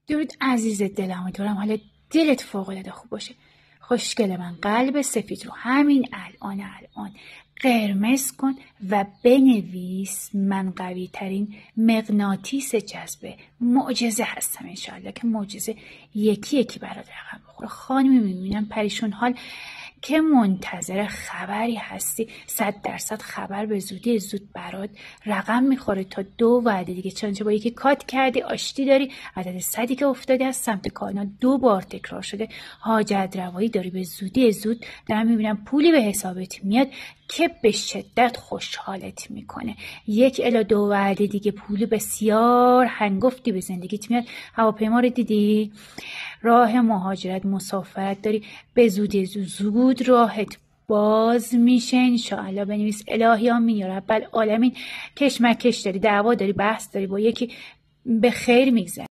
درود عزیز دلم، امیدوارم حالا دلت فوق‌العاده خوب باشه. خوشگل من، قلب سفید رو همین الان قرمز کن و بنویس من قوی ترین مغناطیس جذبه معجزه هستم. انشاءالله که معجزه یکی یکی برات رقم بخوره. خانمی میبینم پریشون حال که منتظر خبری هستی. 100% خبر به زودی زود برات رقم میخوره تا 2 وعده دیگه. چنانچه با یکی کات کردی، آشتی داری، عدد 100 که افتاده از سمت کائنات 2 بار تکرار شده، حاجت روایی داری، به زودی زود دارم میبینم پولی به حسابت میاد که به شدت خوشحالت میکنه. 1 الی 2 وعده دیگه پولی بسیار هنگفتی به زندگیت میاد. هواپیما رو دیدی؟ راه مهاجرت، مسافرت داری، به زودی زود راحت باز میشه انشاءالله. بنویس الهی آمین یا رب العالمین. کشمکش داری، دعوا داری، بحث داری، با یکی به خیر میگذره.